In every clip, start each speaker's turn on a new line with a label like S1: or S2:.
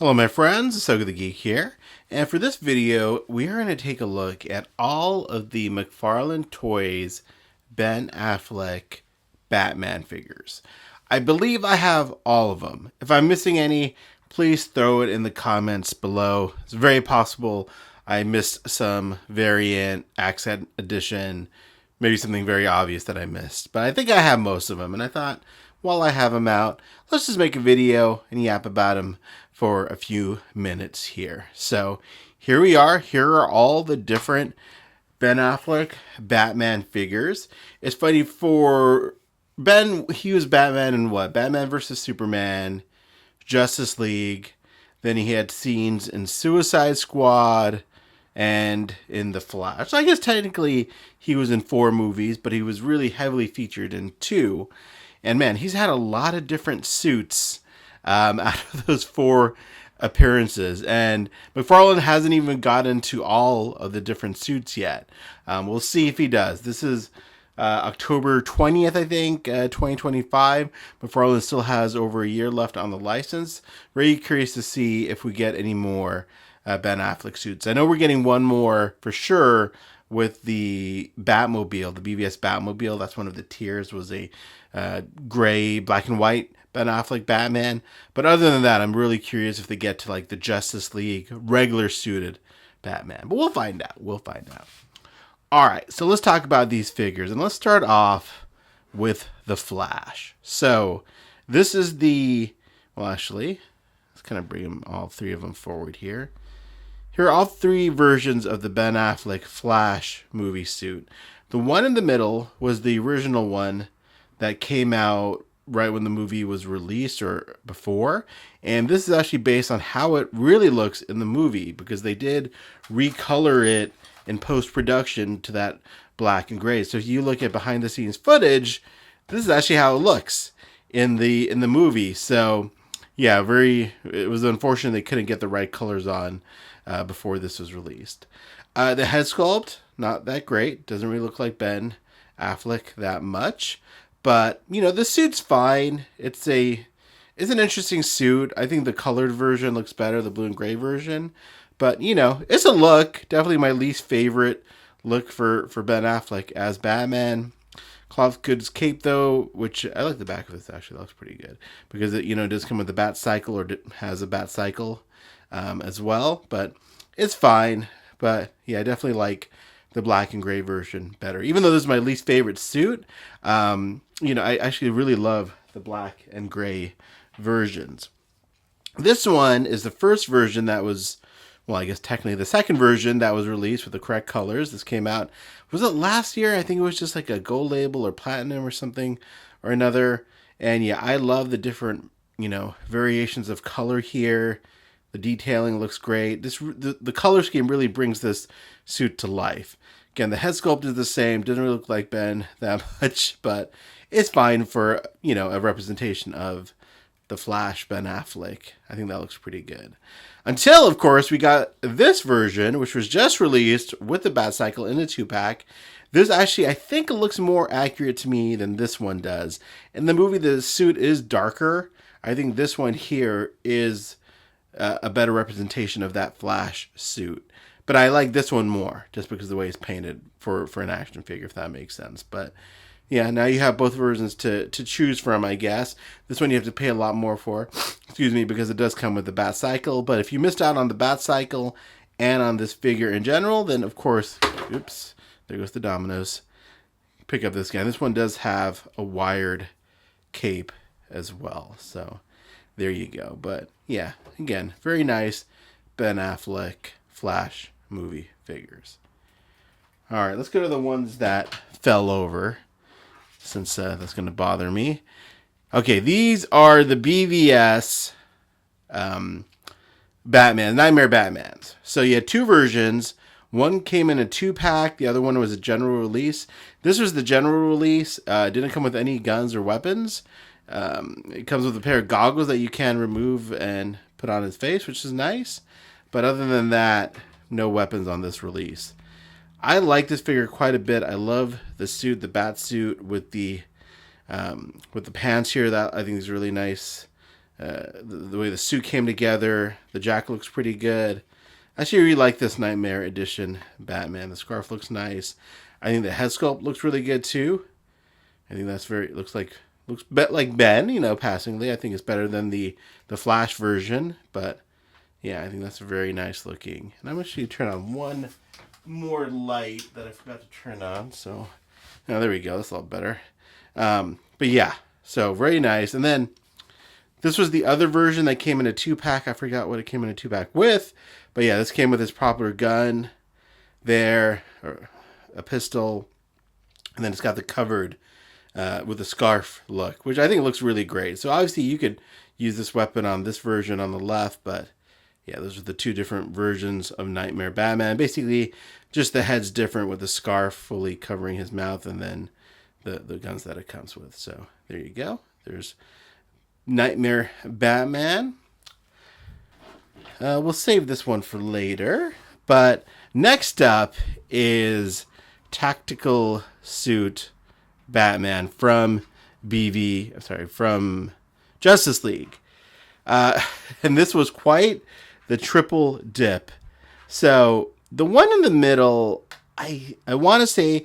S1: Hello my friends, Asoka the Geek here, and for this video we are going to take a look at all of the McFarlane Toys Ben Affleck Batman figures. I believe I have all of them. If I'm missing any, please throw it in the comments below. It's very possible I missed some variant, accent edition, maybe something very obvious that I missed. But I think I have most of them, and I thought, while I have them out, let's just make a video and yap about them for a few minutes here. So here we are. Here are all the different Ben Affleck Batman figures. It's funny, for Ben, he was Batman in what? Batman versus Superman, Justice League. Then he had scenes in Suicide Squad and in The Flash. So I guess technically he was in 4 movies, but he was really heavily featured in 2. And man, he's had a lot of different suits out of those 4 appearances. And McFarlane hasn't even gotten to all of the different suits yet. We'll see if he does. This is October 20th, I think, 2025. McFarlane still has over a year left on the license. Very curious to see if we get any more Ben Affleck suits. I know we're getting one more for sure with the Batmobile, the BVS Batmobile. That's one of the tiers, was a gray, black and white Ben Affleck Batman. But other than that, I'm really curious if they get to like the Justice League regular suited Batman. But we'll find out. We'll find out. All right, so let's talk about these figures. And let's start off with the Flash. So this is the, well, actually, let's kind of bring them, all 3 of them forward here. Here are all 3 versions of the Ben Affleck Flash movie suit. The one in the middle was the original one that came out right when the movie was released or before. And this is actually based on how it really looks in the movie, because they did recolor it in post-production to that black and gray. So if you look at behind the scenes footage, this is actually how it looks in the movie. So yeah, it was unfortunate they couldn't get the right colors on before this was released. The head sculpt, not that great. Doesn't really look like Ben Affleck that much. But, you know, the suit's fine. It's an interesting suit. I think the colored version looks better, the blue and gray version. But, you know, it's a look. Definitely my least favorite look for Ben Affleck as Batman. Cloth goods cape, though, which I like the back of this, actually. That looks pretty good. Because it, you know, does come with a bat cycle, or has a bat cycle as well. But it's fine. But, yeah, I definitely like the black and gray version better. Even though this is my least favorite suit, you know, I actually really love the black and gray versions. This one is the first version that was, well, I guess technically the second version that was released with the correct colors. This came out, was it last year? I think it was just like a gold label or platinum or something or another. And yeah, I love the different, you know, variations of color here. The detailing looks great. The color scheme really brings this suit to life. Again, the head sculpt is the same. Doesn't really look like Ben that much, but it's fine for, you know, a representation of the Flash Ben Affleck. I think that looks pretty good. Until, of course, we got this version, which was just released with the Batcycle in a 2-pack. This actually, I think, looks more accurate to me than this one does. In the movie, the suit is darker. I think this one here is a better representation of that Flash suit. But I like this one more, just because of the way it's painted for an action figure, if that makes sense. But yeah, now you have both versions to choose from, I guess. This one you have to pay a lot more for, excuse me, because it does come with the Bat Cycle. But if you missed out on the Bat Cycle and on this figure in general, then of course, oops, there goes the dominoes. Pick up this guy. This one does have a wired cape as well. So there you go. But yeah, again, very nice Ben Affleck Flash movie figures. All right, let's go to the ones that fell over, since that's going to bother me. Okay, these are the BVS Batman, Knightmare Batmans. So you had 2 versions. One came in a 2-pack. The other one was a general release. This was the general release. It didn't come with any guns or weapons. It comes with a pair of goggles that you can remove and put on his face, which is nice. But other than that, no weapons on this release. I like this figure quite a bit. I love the suit, the bat suit with the pants here. That I think is really nice the way the suit came together. The jacket looks pretty good. I actually really like this Knightmare edition Batman. The scarf looks nice. I think the head sculpt looks really good too. I think that's looks like Ben, you know, passingly. I think it's better than the Flash version, but yeah, I think that's very nice looking. And I'm actually turn on one more light that I forgot to turn on. So, there we go. That's a lot better. But yeah, so very nice. And then this was the other version that came in a 2-pack. I forgot what it came in a 2-pack with. But yeah, this came with his proper gun there, or a pistol. And then it's got the covered with a scarf look, which I think looks really great. So obviously you could use this weapon on this version on the left, but yeah, those are the two different versions of Knightmare Batman. Basically, just the head's different with the scarf fully covering his mouth, and then the guns that it comes with. So there you go. There's Knightmare Batman. We'll save this one for later. But next up is Tactical Suit Batman from from Justice League. And this was quite the triple dip. So the one in the middle, I want to say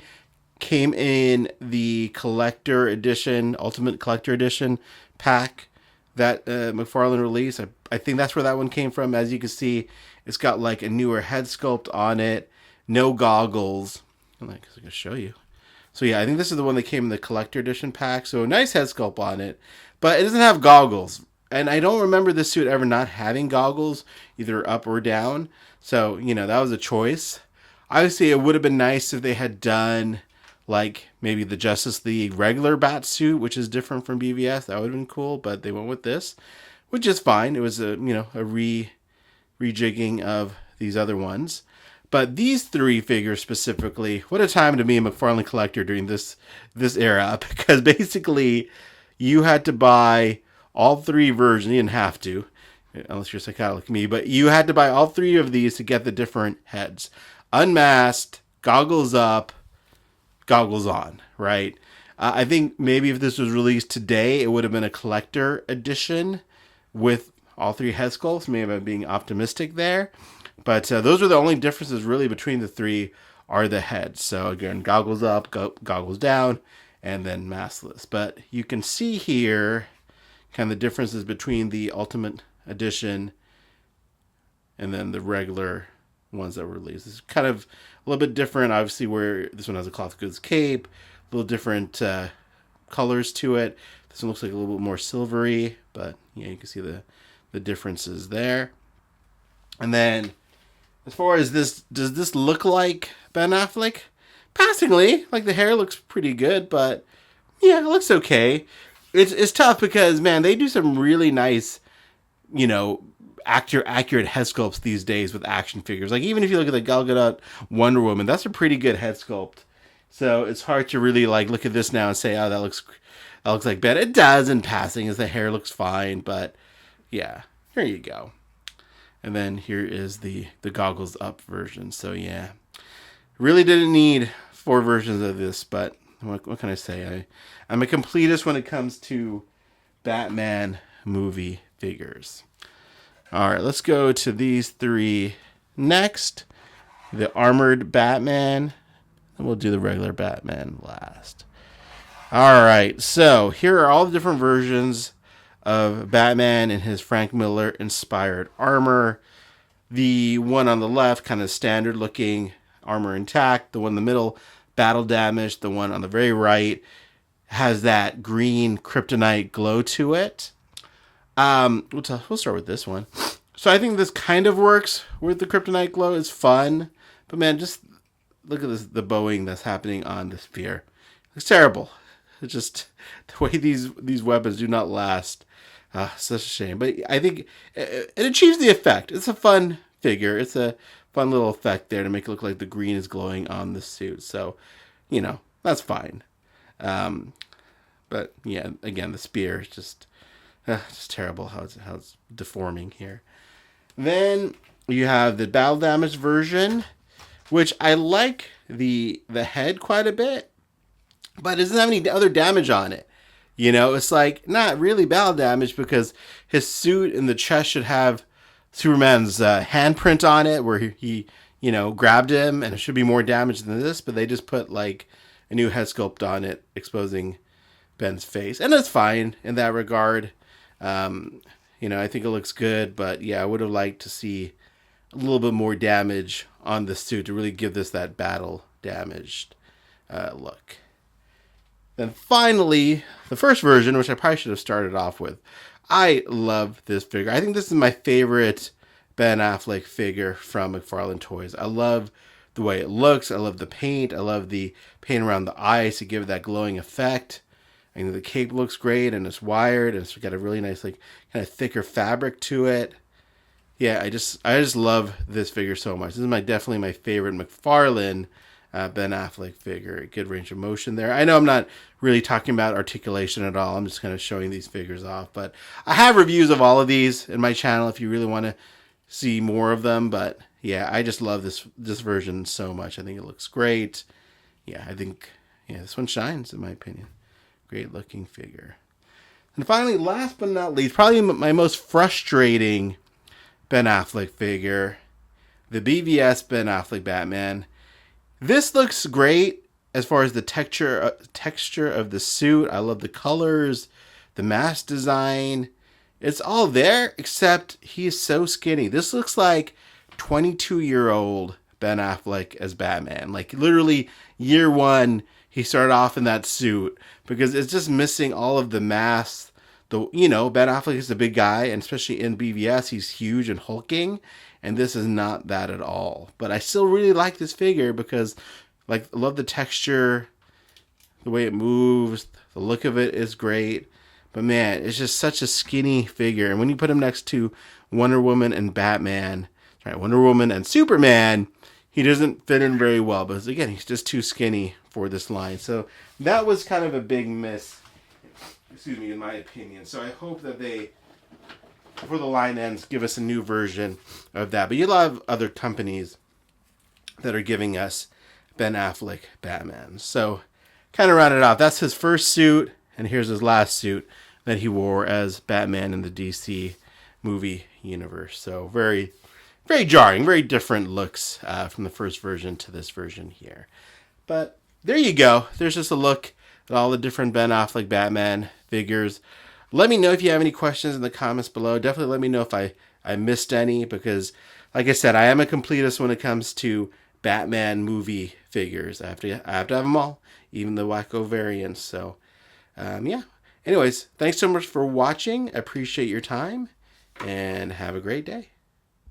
S1: came in the collector edition, Ultimate Collector Edition pack that McFarlane released. I think that's where that one came from. As you can see, it's got like a newer head sculpt on it, no goggles. I'm going to show you. So yeah, I think this is the one that came in the collector edition pack. So nice head sculpt on it, but it doesn't have goggles. And I don't remember this suit ever not having goggles, either up or down. So, you know, that was a choice. Obviously, it would have been nice if they had done like maybe the Justice League regular bat suit, which is different from BVS. That would have been cool, but they went with this, which is fine. It was a rejigging of these other ones. But these three figures specifically, what a time to be a McFarlane collector during this era, because basically you had to buy all three versions. You didn't have to, unless you're psychotic like me, but you had to buy all three of these to get the different heads. Unmasked, goggles up, goggles on, right? I think maybe if this was released today, it would have been a collector edition with all three head sculpts. Maybe I'm being optimistic there. But those are the only differences really between the three are the heads. So again, goggles up, goggles down, and then maskless. But you can see here kind of the differences between the Ultimate Edition and then the regular ones that were released. It's kind of a little bit different, obviously, where this one has a cloth goods cape, a little different colors to it. This one looks like a little bit more silvery, but yeah, you can see the differences there. And then, as far as this, does this look like Ben Affleck? Passingly, like the hair looks pretty good, but yeah, it looks okay. It's tough because, man, they do some really nice, you know, accurate head sculpts these days with action figures. Like, even if you look at the Gal Gadot Wonder Woman, that's a pretty good head sculpt. So it's hard to really like look at this now and say, oh, that looks like Ben. It does in passing, as the hair looks fine, but yeah, here you go. And then here is the goggles up version. So yeah, really didn't need 4 versions of this, but what can I say? I'm a completist when it comes to Batman movie figures. All right, let's go to these 3 next. The armored Batman, and we'll do the regular Batman last. All right, so here are all the different versions of Batman in his Frank Miller inspired armor. The one on the left, kind of standard looking, armor intact. The one in the middle, battle damaged. The one on the very right has that green kryptonite glow to it. We'll start with this one. So I think this kind of works with the kryptonite glow. It's fun, but man, just look at this, the bowing that's happening on the sphere. It's terrible. It's just the way these weapons do not last. Such a shame. But I think it achieves the effect. It's a fun figure. It's a fun little effect there to make it look like the green is glowing on the suit. So, you know, that's fine. But yeah, again, the spear is just terrible how it's deforming here. Then you have the battle damage version, which I like the head quite a bit, but it doesn't have any other damage on it. You know, it's like not really battle damage because his suit and the chest should have Superman's handprint on it where he, you know, grabbed him, and it should be more damage than this, but they just put like a new head sculpt on it exposing Ben's face. And it's fine in that regard. You know, I think it looks good, but yeah, I would have liked to see a little bit more damage on the suit to really give this that battle damaged look. Then finally, the first version, which I probably should have started off with. I love this figure. I think this is my favorite Ben Affleck figure from McFarlane Toys. I love the way it looks. I love the paint. I love the paint around the eyes to give it that glowing effect. I mean, the cape looks great, and it's wired, and it's got a really nice, like, kind of thicker fabric to it. Yeah, I just love this figure so much. This is definitely my favorite McFarlane Ben Affleck figure. Good range of motion there. I know I'm not really talking about articulation at all. I'm just kind of showing these figures off. But I have reviews of all of these in my channel if you really want to see more of them. But yeah, I just love this version so much. I think it looks great. Yeah, I think this one shines in my opinion. Great looking figure. And finally, last but not least, probably my most frustrating Ben Affleck figure, the BVS Ben Affleck Batman. This looks great as far as the texture of the suit. I love the colors, the mask design. It's all there, except he's so skinny. This looks like 22-year-old Ben Affleck as Batman. Like literally year one, he started off in that suit because it's just missing all of the mass. Ben Affleck is a big guy, and especially in BVS, he's huge and hulking. And this is not that at all. But I still really like this figure because, like, I love the texture, the way it moves, the look of it is great. But man, it's just such a skinny figure. And when you put him next to Wonder Woman and Batman, Wonder Woman and Superman, he doesn't fit in very well. But again, he's just too skinny for this line. So that was kind of a big miss, in my opinion. So I hope that they, before the line ends, give us a new version of that. But you'll have other companies that are giving us Ben Affleck Batman. So kind of round it off. That's his first suit, and here's his last suit that he wore as Batman in the DC movie universe. So very, very jarring, very different looks from the first version to this version here. But there you go. There's just a look at all the different Ben Affleck Batman figures. Let me know if you have any questions in the comments below. Definitely let me know if I missed any, because, like I said, I am a completist when it comes to Batman movie figures. I have to have them all, even the wacko variants. So, yeah. Anyways, thanks so much for watching. I appreciate your time, and have a great day.